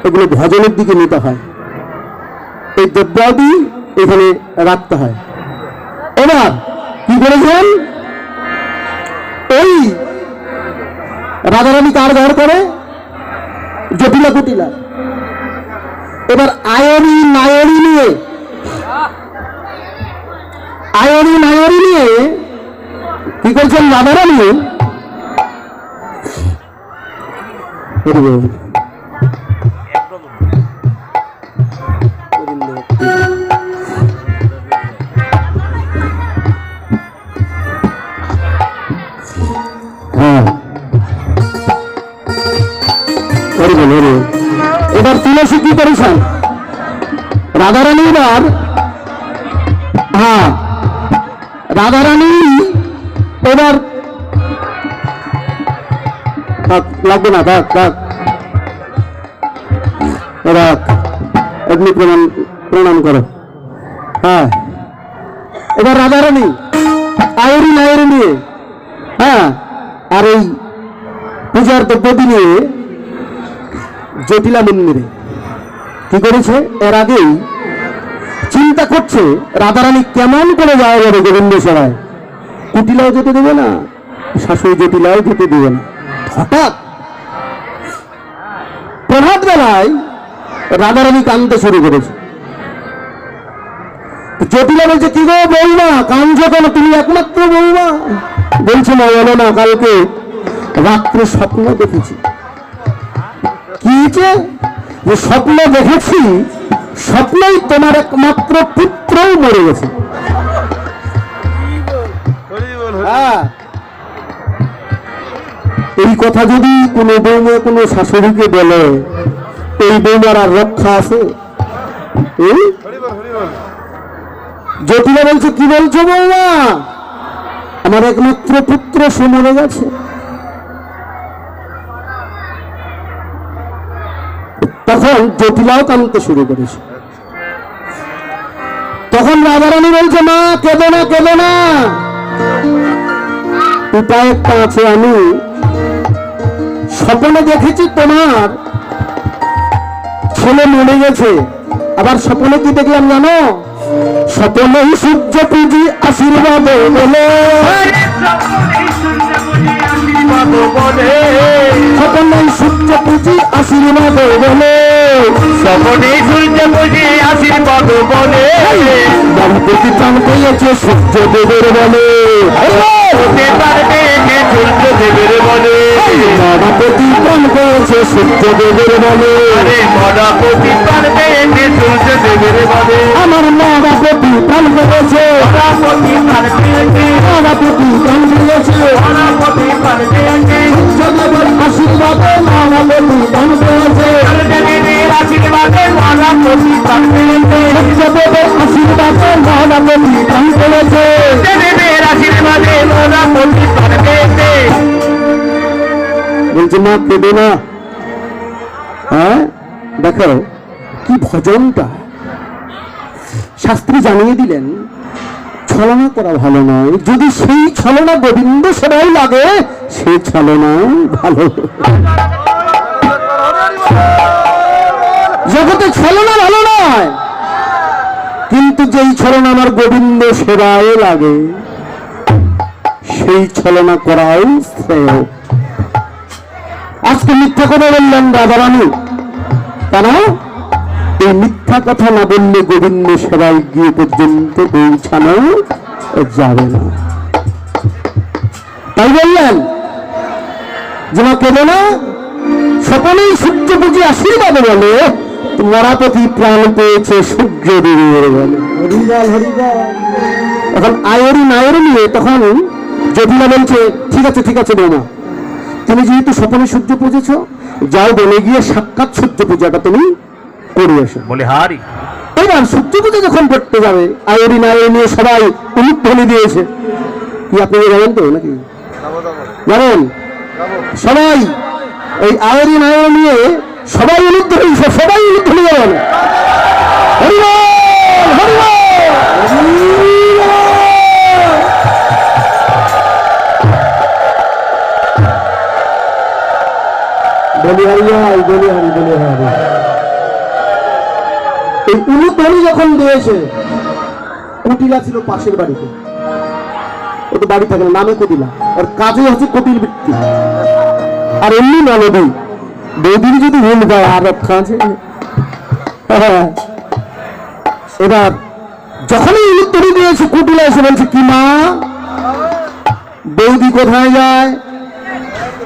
এগুলো ভজনের দিকে নিতে হয়, এই দ্রব্যাদি এখানে রাখতে হয়। এবার কি করেছেন, ওই রাধারানী কার ঘর করে, জটিলা কুটিলা। এবার আয়রি নায়রি নিয়ে কি করছেন রাধারানী, এবার তুলসী কি করেছেন রাধারানী, এবার রাধারানী এবার লাগবে না, থাক থাক রাখ, এমনি প্রণাম করো। এবার রাধারানী আয়রি নায়রি নিয়ে আর এই পূজার দ্রব্যাদি নিয়ে জটিলা মন্দিরে কি করেছে, এর আগেই চিন্তা করছে রাধারানী কেমন করে যাওয়া যাবে গোবিন্দ সেবায়, কুটিলাও যেতে দেবে না, শাশুড়ি জটিলাও যেতে দেবে না। হঠাৎ প্রভাত বেলায় রাধারানী কাঁদতে শুরু করেছে। জটিলা বলছে, কি গো বৌমা কাঁদছো কেন, তুমি একমাত্র বৌমা? বলছে না, বলো না, কালকে রাত্রে স্বপ্ন দেখেছি। কি যে স্বপ্ন দেখেছি, স্বপ্নই তোমার একমাত্র পুত্রও মরে গেছে। এই কথা যদি কোনো বৌমা কোনো শাশুড়িকে বলে, এই বৌমার আর রক্ষা আছে? জটিলা বলছে, কি বলছো বৌমা, আমার একমাত্র পুত্র সে মরে গেছে। তখন জটিলাও কাঁদতে শুরু করেছে। তখন রাধারানী বলছে, মা কেঁদো না, কেঁদো না, উপায় একটা আছে। আমি স্বপ্নে দেখেছি তোমার ছেলে মরে গেছে। আবার স্বপ্নে কি দেখলাম জানো, স্বপ্নেই সূর্য পুঁজি আশীর্বাদ বলে, স্বপ্নেই সূর্য পুঁজি আশীর্বাদ বলে, স্বপ্নেই সূর্য পুঁজি আশীর্বাদ বলে, দম্পতি প্রাণ পেয়েছে সূর্যদেবের বলে, হতে পারবে সূর্যদেবের বলে, মরাপতি প্রাণ পেয়েছে সূর্যদেবের বলে, মরাপতি প্রাণ পেয়েছে সূর্যদেবের বলে, আমার মরাপতি প্রাণ পেয়েছে, মরাপতি প্রাণ পেয়েছে, মরাপতি প্রাণ পেয়েছে, মরাপতি প্রাণ পেয়েছে, সূর্যদেবের আশীর্বাদে মরাপতি প্রাণ পেয়েছে, সূর্যদেবের আশীর্বাদে মরাপতি প্রাণ পেয়েছে, সূর্যদেবের আশীর্বাদে মরাপতি প্রাণ পেয়েছে, সূর্যদেবের আশীর্বাদে মরাপতি প্রাণ পেয়েছে। বলছে মা কেঁদো না। দেখো কি ভজনটা শাস্ত্রী জানিয়ে দিলেন, ছলনা করা ভালো নয়, যদি সেই ছলনা গোবিন্দ সেবাই লাগে, সেই ছলনা ভালো। জগতে ছলনা ভালো নয়, কিন্তু যেই ছলনা আমার গোবিন্দ সেবায় লাগে, সেই ছলনা করাই শ্রেয়। আজকে মিথ্যা কথা বললেন রাধারানী, কেন? এই মিথ্যা কথা না বললে গোবিন্দ সেবায় গিয়ে পর্যন্ত পৌঁছানো যাবে না। তাই বললেন যে মা কেঁদো না, সকলেই সূর্য পুঁজি আশীর্বাদ বলে, মরাপতি প্রাণ পেয়েছে সূর্যদেবের বলে। হরিবল হরিবল। এখন আয়রি নায়রি নিয়ে তখন জটিলা বলছে, ঠিক আছে ঠিক আছে বৌমা, তুমি যেহেতু স্বপনে সূর্য পুজেছ, যাও বনে গিয়ে সাক্ষাৎ সূর্য পূজাটা তুমি করে এসো। বলে হারি এবার সূর্য পূজা যখন করতে যাবে, আয়রি নায়রি নিয়ে সবাই উলুধ্বনি দিয়েছে। কি আপনি জানেন তো নাকি? জানেন সবাই এই আয়রি নায়রি নিয়ে সবাই উলুধ্বনি, সবাই উলুধ্বনি যাবেন। হরিবল হরিবল। বলি হারি বলি হারি বলি হারি। এই উলুতনি যখন দিয়েছে, কুটিলা ছিল পাশের বাড়িতে, ও তো বাড়ি থাকে না, নামে কুটিলা, আর কাজে হচ্ছে কুটির বৃত্তি। আর এমনি ননদী বৌদির যদি ভুল যায় আর রক্ষা আছে। এবার যখনই উলুতনি দিয়েছে, কুটিলা এসে বলছে কি মা, বৌদি কোথায় যায়?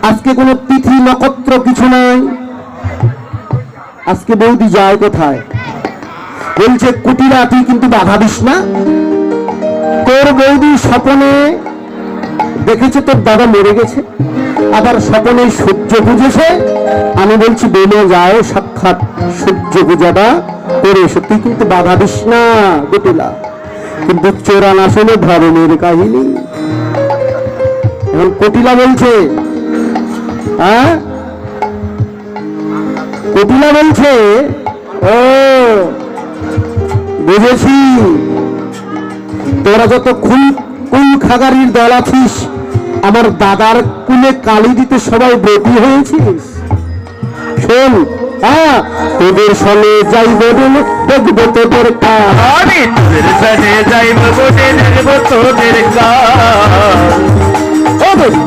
আজকে কোনো তিথি নক্ষত্র কিছু নাই, আজকে বৌদি যায় কোথায়? বলছে কুটিরা তুই কিন্তু বাধা দিস না, তোর বৌদি স্বপ্নে দেখেছে তোর দাদা মরে গেছে, আবার স্বপ্নে সূর্য বুঝেছে। আমি বলছি বেলে যায় সাক্ষাৎ সূর্য পূজাটা করে এসে, তুই কিন্তু বাধা দিস না কুটিলা। কিন্তু চোরান আসলে ধরনের কাহিনী। এখন কুটিলা বলছে, হ্যাঁ কুটিলা বলছে ও বুঝেছি, তোরা যত কুল খাগারির দল আছিস, আমার দাদার কুলে কালি দিতে সবাই ব্রতী হয়েছিস। শোন, হ্যাঁ তোদের সঙ্গে যাইব দেখবো তোদের কাজ, আমি তোদের সাথে যাইব বলে দেখব তোদের কাজ,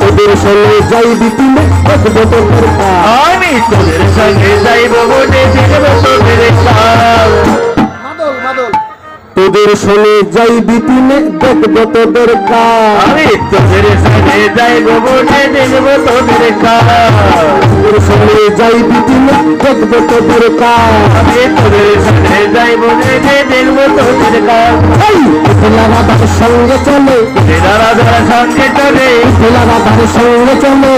তোদের সঙ্গে যাইবি তুমি দেখবো তোদের কাজ, আমি তোদের সঙ্গে যাইব বলে দেখব তোদের কাজ, তোদের সঙ্গে যাইবি তুমি দেখবো তোদের কাজ, আমি তোদের সঙ্গে যাইব বলে দেখব তোদের কাজ, তোদের সঙ্গে যাইবি তুমি দেখবো তোদের কাজ। আমি তোদের সঙ্গে যাইব বলে দেখব তোদের কাজ। রাধার সঙ্গে চলে, রাধার সঙ্গে চলে, রাধার সঙ্গে চলে,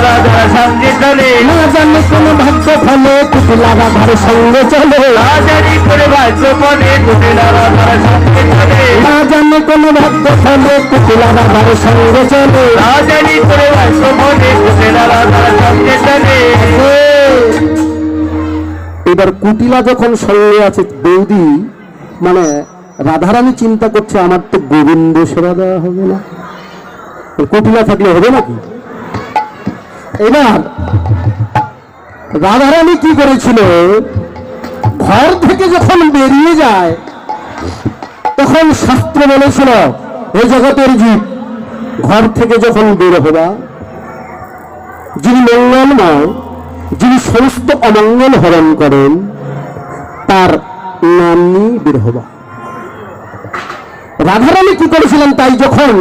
রাধার সঙ্গে চলে, না জানে কোন ভাগ্য ফলে, কুটিলা রাধার সঙ্গে চলে, রাজারি করে ভাগ্য পড়ে রাধার সঙ্গে চলে, না জানে কোন ভাগ্য ফলে, কুটিলা রাধার সঙ্গে চলে। রাজারি করে ভাগ্য পড়ে রাধার সঙ্গে চলে। এবার কুটিলা যখন সঙ্গে আছে, বৌদি মানে রাধারানী চিন্তা করছে আমার তো গোবিন্দ সেবা দেওয়া হবে না, কুটিলা থাকলে হবে নাকি? এবার রাধারানী কি করেছিল, ঘর থেকে যখন বেরিয়ে যায় তখন শাস্ত্র বলেছিল এই জগতের জীব ঘর থেকে যখন বের হবা, যিনি মঙ্গলময়, যিনি সমস্ত অমঙ্গল হরণ করেন, তার নাম নিয়ে বের হবা। রাধারানী কি করেছিলেন, তাই যখন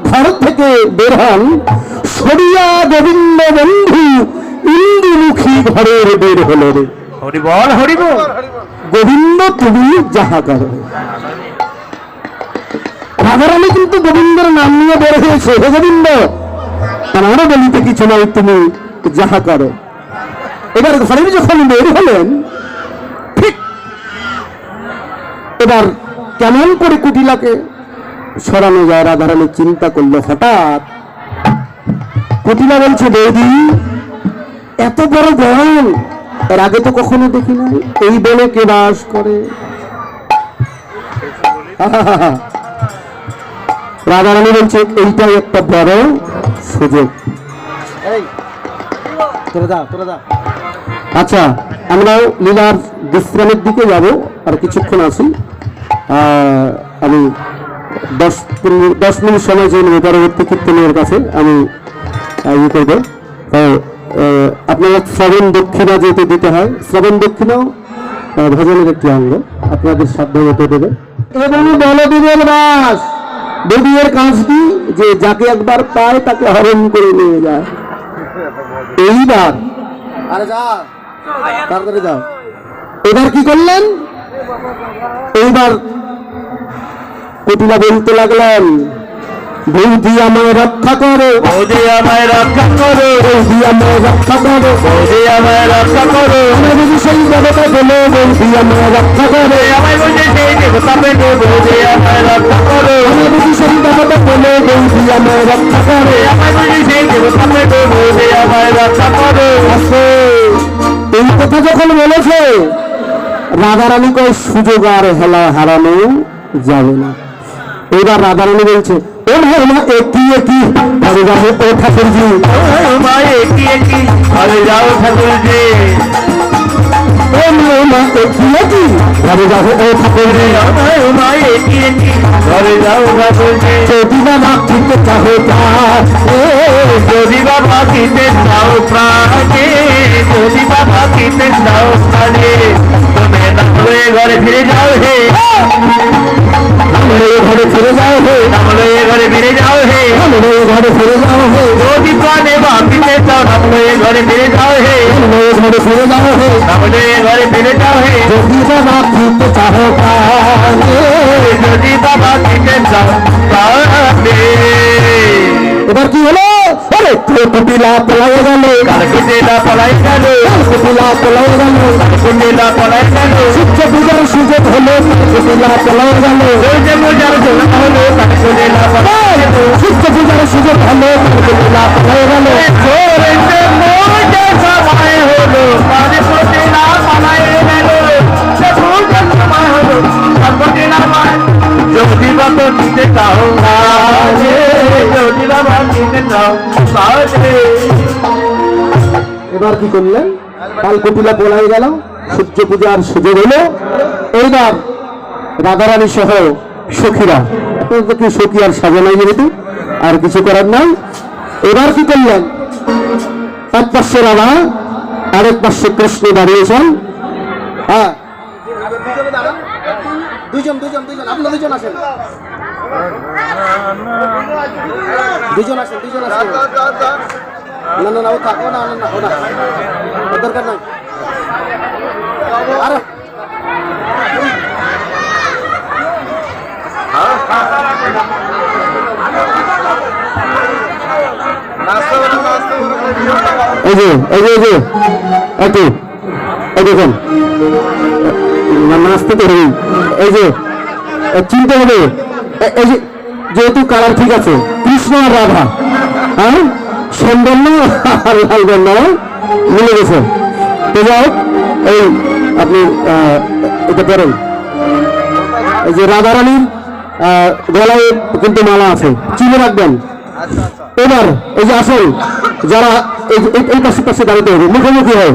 ঘর থেকে বের হন, সরিয়া গোবিন্দ বন্ধু ইন্দুমুখী ঘরের বের হলো রে। হরি বল, হরি বল। গোবিন্দ তুমি যাহা করো। রাধারানী কিন্তু গোবিন্দের নাম নিয়ে বের হয়েছে, হে গোবিন্দ আমারও বলিতে কিছু নয়, তুমি যাহা করো। এবার ঘরের যখন বের হলেন, ঠিক এবার কেমন করে কুটিলাকে সরানো যায়, রাধারানী চিন্তা করলো। হঠাৎ কুটিলা বলছে বৌদি এত বড় বন এর আগে তো কখনো দেখি নাই, এই বনে কে বাস করে? রাধারানী বলছে এইটাই একটা বড় সুযোগ। আচ্ছা আমরা লীলার বিশ্রামের দিকে যাব, আর কিছুক্ষণ আছি, আমি 10 মিনিট সময় চেয়ে নেব, পরবর্তী কীর্তনের কাছে আমি ইয়ে করব। তো আপনারা শ্রবণ দক্ষিণা যেহেতু দিতে হয়, শ্রবণ দক্ষিণাও ভজনের একটি অঙ্গ, আপনাদের সাধ্য মতো দেবে। এবং বলদেবের বাস, দেবীর কাজ কি, যে যাকে একবার পায় তাকে হরণ করে নিয়ে যায়। এইবার তাড়াতাড়ি যাও। এবার কি করলেন, এইবার কুটিলা বলতে লাগলেন বৌদি আমায় রক্ষা করো, বৌদি আমায় রক্ষা করো, বৌদি আমায় রক্ষা করো, বৌদি আমায় রক্ষা করো, আমি যদি সেই দেবতা বলে বৌদি আমায় রক্ষা করো, আমায় বুঝে সেই দেবতা পেটে বৌদি আমায় রক্ষা করো, আমি যদি সেই দেবতা বলে বৌদি আমায় রক্ষা করো, আমায় বুঝে সেই দেবতা পেটে বৌদি আমায় রক্ষা করো। আসে এই কথা যখন বলেছে, রাধারানী কয় সুযোগ আর হেলা হারানো যাবে না। এবার রাধারানী বলছে ও মা একই একই ঘরে যাবো ও ঠাকুরজি, মা একই একই ঘরে যাও ঠাকুরজি, ও মা এগিয়েছি ঘরে যাবো ও ঠাকুর মায়ে গিয়েছি ঘরে যাও ঠাকুরজি যদি বাবা খেতে চাহে যদি বাবা খেতে চাও প্রাণে যদি বাবা খেতে চাও প্রাণে তুমি নামলে ঘরে ফিরে যাও হে ঘরে ফিরে যাও হে নামলে ঘরে ফিরে যাও হে ঘরে ফিরে যাও হে যদি প্রাণে বাপিতে চাও নামলে ঘরে ফিরে যাও হে ঘরে ফিরে যাও হে নামলে ঘরে ফিরে যাও হে যদি বাবা খেতে চাহে যদি বাবা খেতে চাও প্রাণে এবার কি হলো আরে কপিলা পলাই গেল কালকুটিলা পলাই গেল কপিলা পলাই গেল কালকুটিলা পলাই গেল সূর্য পূজার সুযোগ হলো কপিলা পলাই গেল সূর্য পূজার জন্য হলো কালকুটিলা পলাই গেল সূর্য পূজার সুযোগ হলো কপিলা পলাই গেল সূর্য পূজার সময় হলো কালকুটিলা পলাই গেল সূর্যের সময় হলো কালকুটিলা পলাই যদি বাবা দিতে চাও যদি বাবা দিতে চাও এবার কি করলেন কাল কপিলা পলাই গেল সূর্য পূজার সুযোগ হলো এইবার রাধারানী সহ সখীরা কি সখী আর সাজা নাই যেহেতু আর কিছু করার নাই এবার কি করলেন এক পাশে রাধা আরেক পাশে কৃষ্ণ দাঁড়িয়েছেন হ্যাঁ দুইজন আপনার দুজন আসেন দুজন আসেন না ও থাকো না ওর দরকার নাই আরে এই যে একটু এই দেখুন নাচতে তো নেই এই যে চিনতে হবে এই যে যেহেতু কালার ঠিক আছে কৃষ্ণ আর রাধা হ্যাঁ সৌন্দর্য আর লাল বর্ণ মিলে গেছে তো যাই হোক এই আপনি এটা করেন এই যে রাধারানীর গলায় কিন্তু মালা আছে চিনে রাখবেন এবার এই যে আসল যারা এই পাশে দাঁড়িয়ে হবে মুখোমুখি হয়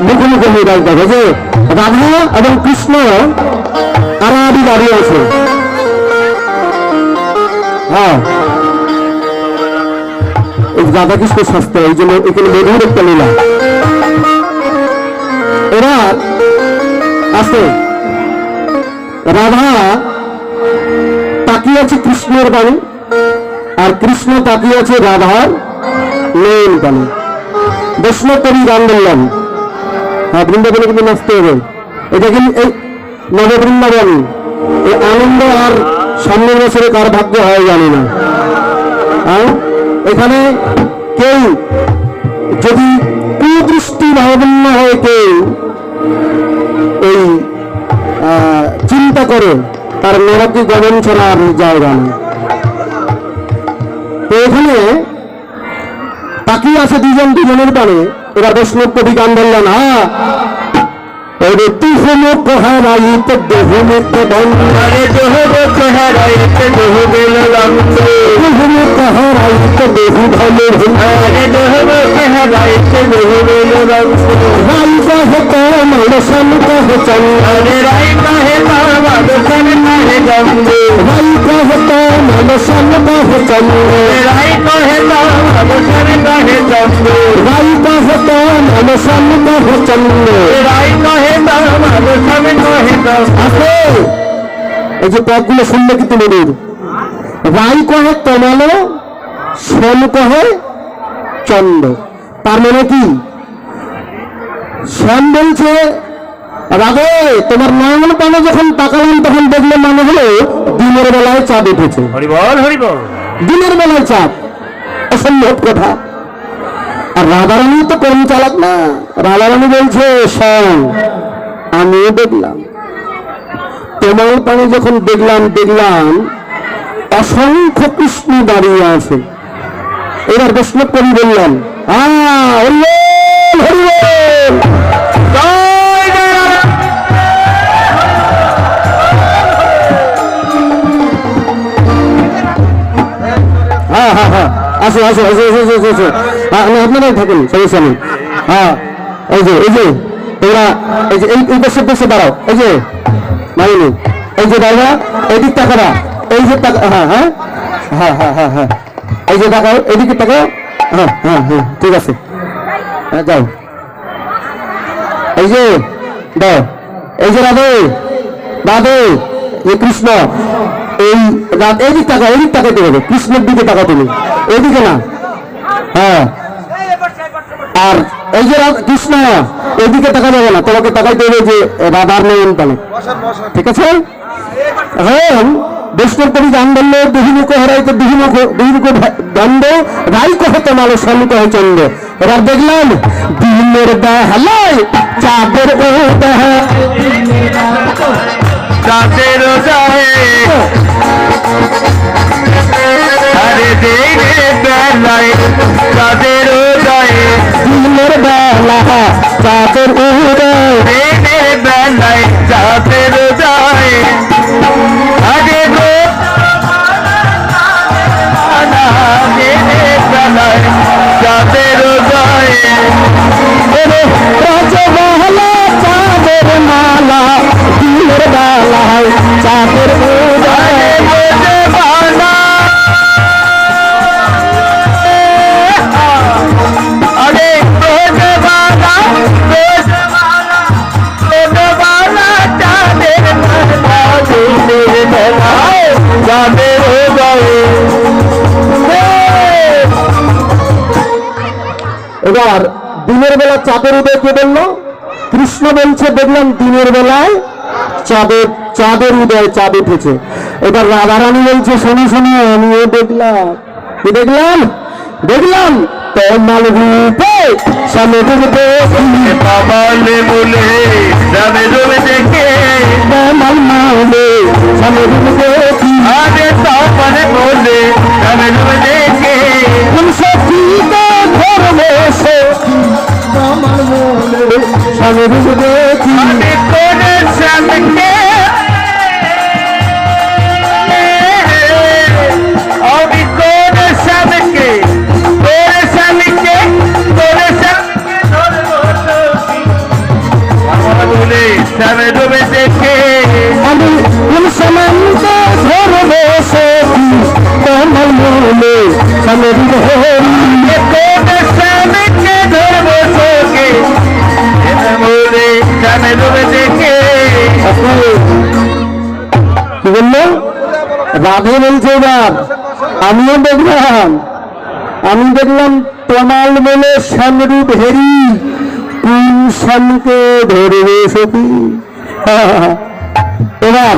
মুখোমুখি হয়ে দাঁড়িয়ে হবে যে রাধা এবং কৃষ্ণ আড়াআড়ি দাঁড়িয়ে আছে হ্যাঁ এই রাধা কৃষ্ণ শাস্ত্র এই জন্য এখানে মধুর একটা লীলা এবার আছে রাধা তাকিয়ে আছে কৃষ্ণের বাণী আর কৃষ্ণ তাকিয়ে আছে রাধার নয়ন বাণী বৈষ্ণব কবি গান বললাম হ্যাঁ বৃন্দাবনে কিন্তু নাচতে হবে এটা কিন্তু এই নববৃন্দাবন এই আনন্দ আর সামনের বছরে কার ভাগ্য হয় জানি না হ্যাঁ এখানে কেউ যদি কুদৃষ্টি ভাবাপন্ন হয়ে কেউ এই চিন্তা করে তার নরকে গমন ছাড়া আর জায়গা নেই তো এখানে তাকিয়ে আছে দুজনের পানে এবার বৈষ্ণব কবি গান বললেন হ্যাঁ তুহমুখ হারাইত দেহমুখ বন্ধরে দেহমুখ হারাইত দেহ গেল তুহমুখ হারাইত দেহ ভালো রে দেহমুখ হারাইত দেহ গেল রাই কহে তো মনসন কহে চন্দ্রে রাই কহে তো মনসন কহে গঙ্গে রাই কহে তো মনসন কহে চন্দ্রে রাই কহে তো মনসন কহে চন্দ্রে রাই কহে তো মনসন কহে চন্দ্রে রাই কহে এই যে পদগুলো শুনলে কিন্তু মনির রাই কহে তমালো সোম কহে চন্দ্র তার মানে কি শ্যাম বলছে রাধে তোমার নয়ন পানে যখন তাকালাম তখন দেখলে মনে হলো দিনের বেলায় চাঁদ উঠেছে হরিবল দিনের বেলায় চাঁদ অসম্ভব কথা আর রাধারানী তো কম চালাক না রাধারানী বলছে শ্যাম আমিও দেখলাম তোমার পানে যখন দেখলাম অসংখ্য কৃষ্ণ দাঁড়িয়ে আছে এবার বৈষ্ণব কবি বললেন আপনারাই থাকেন সমস্যা নেই হ্যাঁ এই যে তোমরা এই যে এই দেশে দাঁড়াও, এই যে মাইনি, এই যে দাদা এদিক তাকাবা, এই যে হ্যাঁ হ্যাঁ হ্যাঁ হ্যাঁ হ্যাঁ হ্যাঁ, এই যে তাকাও, এদিকে তাকাও, হ্যাঁ হ্যাঁ হ্যাঁ ঠিক আছে, হ্যাঁ যাও, এই যে দাও, এই যে রাধে রাধে, এই কৃষ্ণ, এই এদিক টাকা, এদিক টাকাতে হবে, কৃষ্ণের দিকে টাকা তুমি, এদিকে না, হ্যাঁ, আর এই যে কৃষ্ণ এদিকে টাকা দেবে না, তোমাকে টাকাইতে হবে যে রাধার নয়ন তালে, ঠিক আছে? হ্যাঁ, বৈষ্ণব কবি গান বললো দুহিমুখ হারাইতে দুহিমুখ দণ্ড রাই কহতে মালো সন্মুখ হয় চন্দ্র। এবার দেখলাম দিনের বেলায় চাঁদের ও চাঁদের আরে দিনের বেলায় চাঁদের দিনের বেলা চাঁদের উদয়, দিনের বেলায় চাঁদের আগে গো দিনের বেলায় চাঁদের রাজবালা চাঁদের মালা, দিনের বেলায় চাঁদের উদয়, এবার দিনের বেলা চাঁদের উদয় কে বললো? কৃষ্ণ বলছে দেখলাম দিনের বেলায় চাঁদের উদয়, চাঁদ উঠেছে। এবার রাধারানী বলছে শোনো শোনো, আমিও দেখলাম, কি দেখলাম? দেখলাম তোমার রূপে স্বামী রূপে বাবালে বলে যাবে জমে দেখে তোমার মালে স্বামী রূপে আরে তারপরে বলে যাবে জমে দেখে সখীতে ধরবে সখী তোমার মনে স্বামী রূপে আমি করে স্বামীকে আমি করে স্বামীকে করে স্বামীকে করে স্বামীকে বলে স্বামী ডুবে দেখে আমি সমান্ত ধরবে সখী তোমার মনে স্বামী রূপে করে স্বামীকে ধরবো চোখে বলে স্বামী ডুবে দেখে কি বললো? রাধে বলছে এবার আমিও দেখলাম, আমি দেখলাম তোমাল বলে শ্যামরূপ হেরি কোন শ্যামকে ধরবে সখী। এবার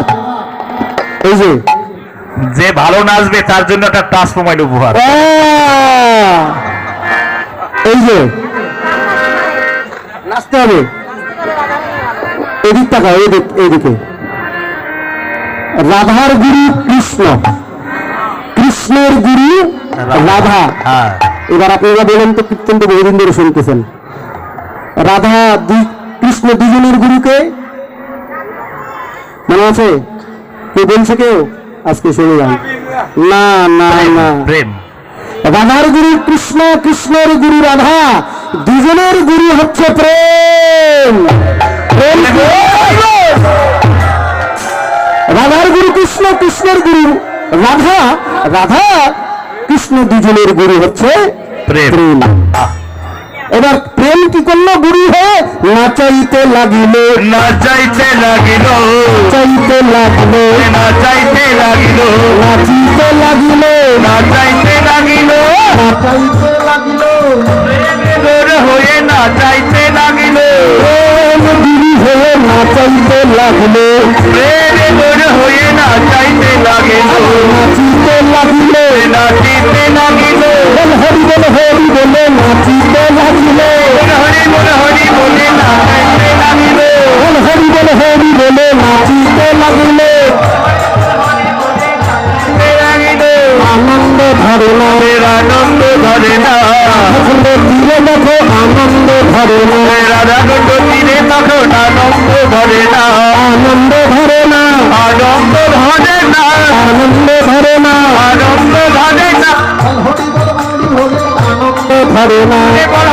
এই যে যে ভালো নাচবে তার জন্য একটা ট্রান্সফরমাইল উপহার। এই যে নাচতে হবে, এদিক টাকা, এদিকে রাধার গুরু কৃষ্ণ, কৃষ্ণের গুরু রাধা। হ্যাঁ, এবার আপনারা বলেন তো, কীর্তন তো বহুদিন ধরে শুনতেছেন, রাধা কৃষ্ণ দুজনের গুরুকে মনে আছে? কেউ বলছে কেউ? আজকে শুনে যান। না না না, প্রেম রাধার গুরু কৃষ্ণ, কৃষ্ণের গুরু রাধা, দুজনের গুরু হচ্ছে প্রেম। রাধার গুরু কৃষ্ণ, কৃষ্ণের গুরু রাধা, রাধা কৃষ্ণ দুজনের গুরু হচ্ছে প্রেম। এবার প্রেম কি করলো? গুরু হয়ে নাচাইতে লাগিল, নাচাইতে লাগিল, চাইতে লাগলো, নাচাইতে লাগিল, নাচিতে লাগিল, নাচাইতে লাগিল, নাচাইতে লাগিল, প্রেমের হয়ে নাচাইতে লাগিল, প্রেম গুরু হয়ে নাচাইতে লাগলো, প্রেমের হয়ে নাচাইতে লাগিল, নাচিতে লাগিল, নাচিতে লাগিল, হরি বলে হরি বলে নাচিতে লাগিল, হরি বলে হরি বলে নাচাইতে লাগিল, হরি বলে হরি বলে নাচিতে লাগিল, আনন্দ ধরে না, আনন্দ ধরে না, তীরে দেখো আনন্দ ধরে না, রাধাকুণ্ড তীরে তখন আনন্দ ধরে না, আনন্দ ধরে না, আনন্দ ধরে না, আনন্দ ধরে না, আনন্দ ধরে না, ধরে না,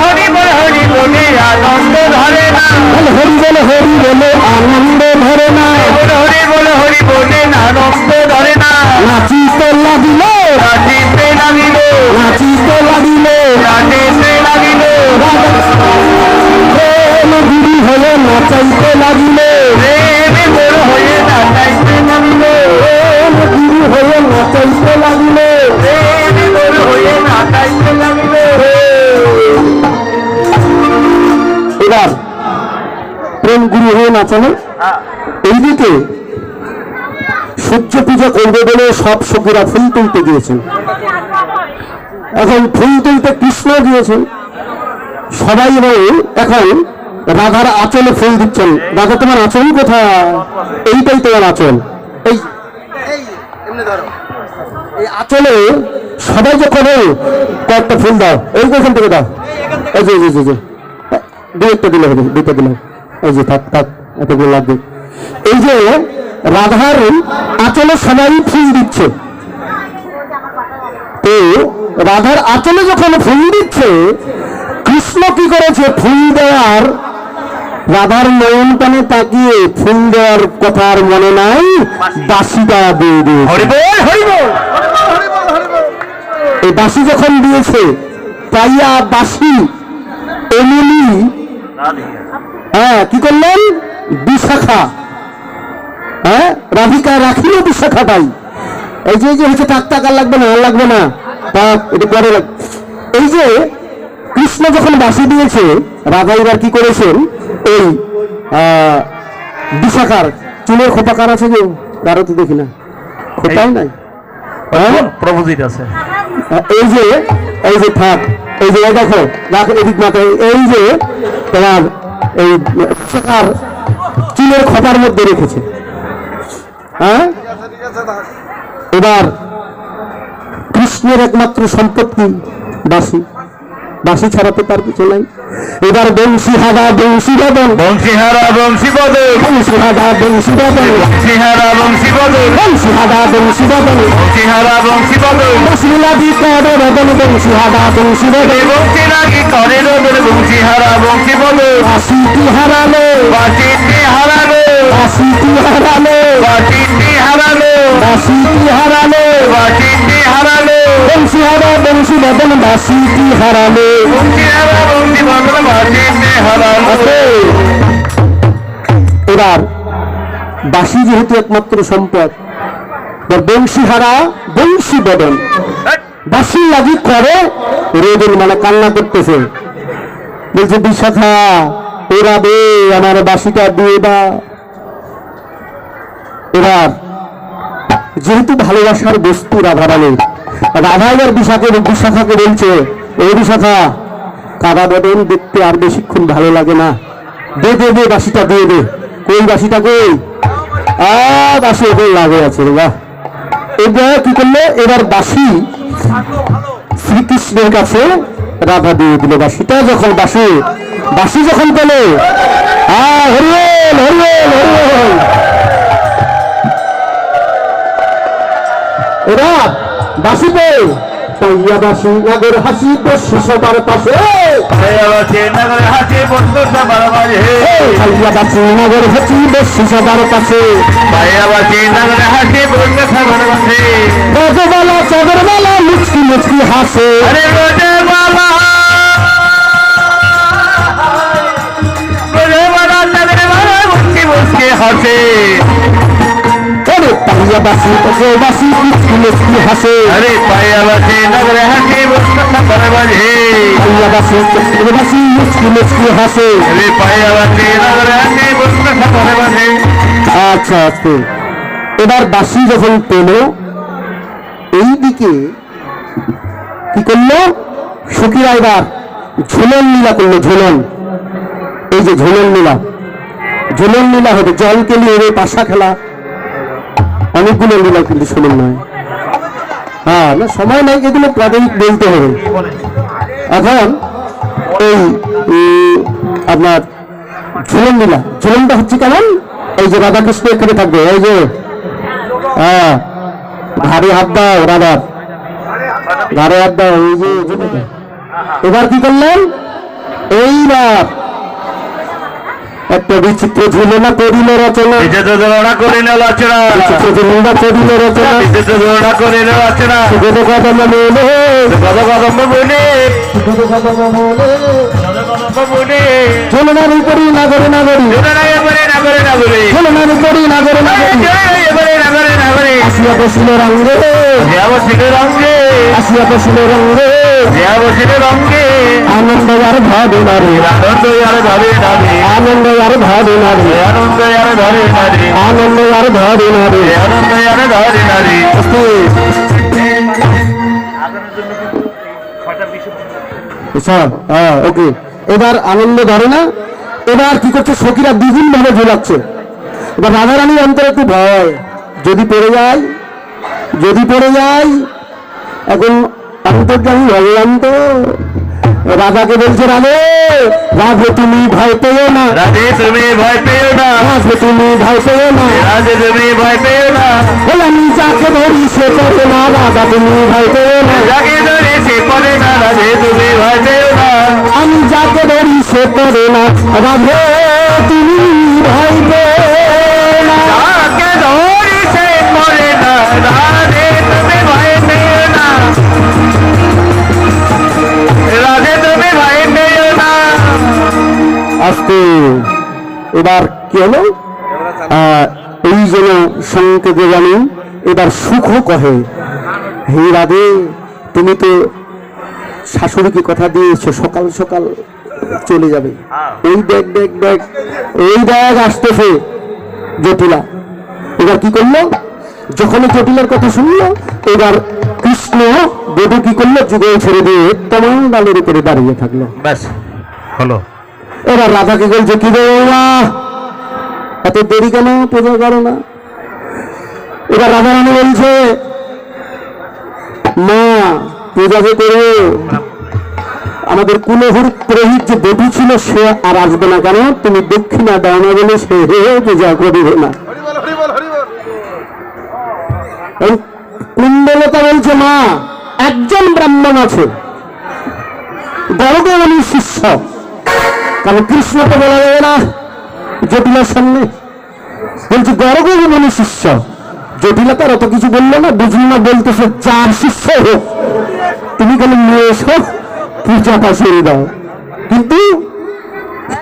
হরি বল হরি বলে আনন্দ ধরে না, হরি এদিকে সূর্য পূজা করবে বলে সব সখীরা ফুল তুলতে গিয়েছেন। এখন ফুল তুলতে কৃষ্ণ গিয়েছেন, সবাই এখন রাধার আঁচলে ফুল দিচ্ছেন। রাধা তোমার আঁচল কোথায়? এইটাই তোমার আঁচল। এই এই আঁচলে সবাই যখন কয়েকটা ফুল দাও, এই কোখান থেকে দাও, এই যে দুইটা দিলে হবে, দুইটা দিলে, এই যে থাক থাক, এতগুলো লাগবে। এই যে রাধার আঁচলে সবাই ফুল দিচ্ছে, তো রাধার আঁচলে যখন ফুল দিচ্ছে, কৃষ্ণ কি করেছে? ফুল দেওয়ার, রাধার নয়ন পানে তাকিয়ে ফুল দেওয়ার কথা আর মনে নাই, বাঁশিটা দিয়ে দিয়েছে। এই বাঁশি যখন দিয়েছে, পাইয়া বাঁশি এমনি কি করলেন? বিশাখা, রাধিকা রাখিল বিশাখাটাই। এই যে হচ্ছে টাক টাক, আর লাগবে না, আর লাগবে না, এটা পরে। এই যে কৃষ্ণ যখন বাঁশি দিয়েছে, রাধা এবার কি করেছেন? এই বিশাখার চুলের খোপা কার আছে গো? কারো তো দেখি না, খোপাই নাই, প্রভুজির আছে। এই যে থাক, এই যে দেখো, দেখো এদিক মাথায়, এই যে তোমার এই বিশাখার চুলের খোপার মধ্যে রেখেছে। এবার কৃষ্ণের একমাত্র সম্পত্তি বাঁশি, বাঁশি ছাড়া তো তার কিছু নাই। এবার বংশী হাদা বংশী বদন, বংশী হারা বংশী বদল, বংশী হাদা বংশী বদন, বংশী হারা বংশী বদল, বংশী হাদা বংশী বদন, বংশী হারা বংশী বদল, বংশী লাগি করে বদন, বংশী হাদা বংশী বদন, বংশী লাগি করে রোদন, বংশী হারা বংশী বদল, বাঁশিটি হারালো, বাঁশিটি হারালো, বাঁশিটি হারালো, বাঁশিটি হারালো, বাঁশিটি হারালো, বাঁশিটি হারালো, বংশী হাদা বংশী বদন, বাঁশিটি হারালো। বংশী হারা বংশী বদল, বাঁশিটি হারালো। এবার বাঁশি যেহেতু একমাত্র সম্পদ, বংশী হারা বংশী বদন, বাঁশি লাগি করে রোদন, মানে কান্না করতেছে, বলছে বিশাখা ওরা দে, আমার বাঁশিটা দিয়ে দাও। এবার যেহেতু ভালোবাসার বস্তু রাধারানী, রাধা এবার বিশাখাকে বলছে, এই বিশাখা, কাদা বদন দেখতে আর বেশিক্ষণ ভালো লাগে না, দে দে দে, বাঁশিটা দিয়ে দে। কই বাঁশিটা কই? বাঁশি ওপর লাগে আছে রে, বাহ। এবার কি করলো? এবার বাঁশি শ্রীকৃষ্ণের কাছে রাধা দিয়ে দিল বাঁশিটা। যখন বাঁশি যখন পেল, হরিবল হরিবল হরিবল, এরা বাঁশি পেয়ে পাইয়া বাঁশি নাগর হাসি বসে সবার পাশে, পাইয়া বাঁশি নাগর হাসি বসে সবার পাশে, পাইয়া বাঁশি নাগর হাসি বসে সবার পাশে, পাইয়া বাঁশি নাগর হাসি বসে সবার পাশে, রোজবালা চাদরবালা মুচকি মুচকি হাসে, আরে রোজবালা চাদরবালা মুচকি মুচকি হাসে, পাইয়া বাঁশি বাঁশি মুচকি মুচকি হাসে, আরে পাইয়া বাঁশি নাগর হাসি বসে সবার পাশে, পাইয়া বাঁশি বাঁশি মুচকি মুচকি হাসে, আরে পাইয়া বাঁশি নাগর হাসি বসে সবার পাশে। আচ্ছা আচ্ছা। এবার বাঁশি যখন পেল, এইদিকে কি করলো সখীরা? এবার ঝুলন লীলা করলো। ঝুলন, এই যে ঝুলন লীলা হবে, জলকে নিয়ে পাশা খেলা, অনেকগুলো লীলা, কিন্তু শুনুন নয়, না সময় নাই, এগুলো পরে বলতে হবে। এখন এই আপনার ঝুলনটা হচ্ছে কেমন? এই যে রাধাকৃষ্ণ এখানে থাকবে, এই যে ঘাড়ে হাত দাও, রাধার ঘাড়ে হাত দাও, এই যে। এবার কি করলেন? এইবার একটা বিচিত্র ঝুলনা করিল রচনা, ঝুলনা করিল রচনা, ঝুলনা করিল রচনা, ঝুলনা করিল রচনা, সুগত কদম বলে, কদম বলে, ঝুলনার উপরই নাগরে নাগরী, ঝুলনার উপরই নাগরে নাগরী, আসিয়া বসিল রঙ্গে, আসিয়া বসিল রঙ্গে, আসিয়া বসিল রঙ্গে, আসিয়া বসিল রঙ্গে, আনন্দ আর ভাবে না রে, আনন্দ আর ধরে না রে, আনন্দ আর ভাবে না রে, আনন্দ আর ধরে না রে, আনন্দ আর ভাবে না রে। আনন্দ আর ধরে না রে। হ্যাঁ ওকে, এবার আনন্দ ধরে না। এবার কি করছে, সখীরা দ্বিগুণ ভাবে ঝোলাচ্ছে। এবার রাধারানীর অন্তরে একটু ভয়, যদি পড়ে যায়, যদি পড়ে যায়। এখন অন্তর্যামী ভগবান তো রাধাকে বলছে, রাধে রাধে তুমি ভয় পেও না, রাধে তুমি ভয় পেও না, রাধে তুমি ভয় পেও না, রাধে তুমি ভয় পেও না, বলে আমি যাকে ধরি সে করে না, রাধা তুমি ভয় পেও না, যাকে ধরে সে করে না, রাধে তুমি ভয় পেও না, আমি যাকে ধরি সে করে না, রাধে তুমি ভয় পেও না। যাকে ধরে সে করে না, রাধে তুমি ভয় পেও না, রাধে তুমি ভয় পেও না। আস্তে এবার কি হলো, এই যেন সংকেতে জানি এবার সুখ কহে, হে রাধে তুমি তো শাশুড়িকে কথা দিয়েছো সকাল সকাল চলে যাবে, এই দেখ দেখ দেখ, এই দেখ আসতেছে জটিলা। এবার কি করলো, যখন জটিলার কথা শুনলো, এবার কৃষ্ণ বধূ কি করলো, যুগল ছেড়ে দিয়ে তোমার ডালের উপরে দাঁড়িয়ে থাকলো। ব্যাস হলো। এবার রাধাকে বলছে, কি রে বাবা এত দেরি কেন, পূজা করো না। এবার রাধারানী বলছে, মা পূজা যে করবো, আমাদের কুলহুর পুরোহিত যে দেবী ছিল সে আর আসবে না, কেন তুমি দক্ষিণা দাও না বলে সে পূজা করিবে না। কুণ্ডলতা বলছে, মা একজন ব্রাহ্মণ আছে, গর্গমণির শিষ্য, কারণ কৃষ্ণ তো বলা যাবে না জটিলার সামনে, বলছে গর্গমণির শিষ্য। জটিলা তার অত কিছু বললো না, বুঝলি না, বলতেছে যার শিষ্য হোক তুমি খালি নিয়ে এসো, পূজাটা সেরে দাও। কিন্তু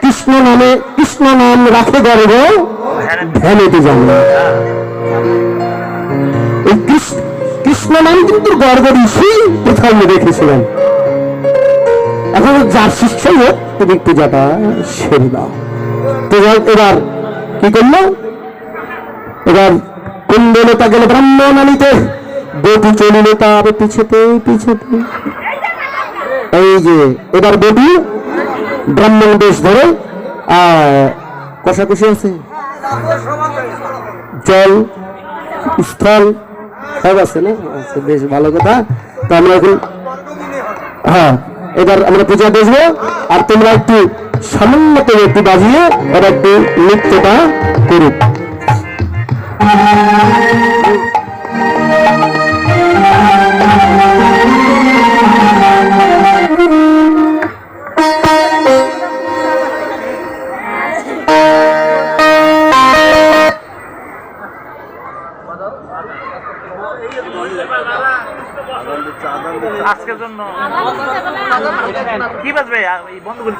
কৃষ্ণ নামে, কৃষ্ণ নাম রাখে গর্গ, ধ্যানেতে জানে। এই কৃষ্ণ নাম কিন্তু গর্গ ঋষি কোথাও রেখেছিলেন। এখন যার শিষ্য হোক তুমি পূজাটা সেরে দাও। তো এবার কি করলো, এবার কুণ্ডলতা গেল ব্রাহ্মণ আনিতে, বধূ চলিল তার পিছেতে পিছেতে। এই যে এবার বধূ ব্রাহ্মণ বেশ ধরে কষাকষি আছে, জল স্থল সব আছে না, আচ্ছা বেশ ভালো কথা। তো আমরা এখন হ্যাঁ এবার আমরা পূজা দেখবো, আর তোমরা একটু সামান্য করে একটু বাজিয়ে এবার একটু নৃত্যটা করুক। আজকের জন্য কি বাজবে বন্ধ করি।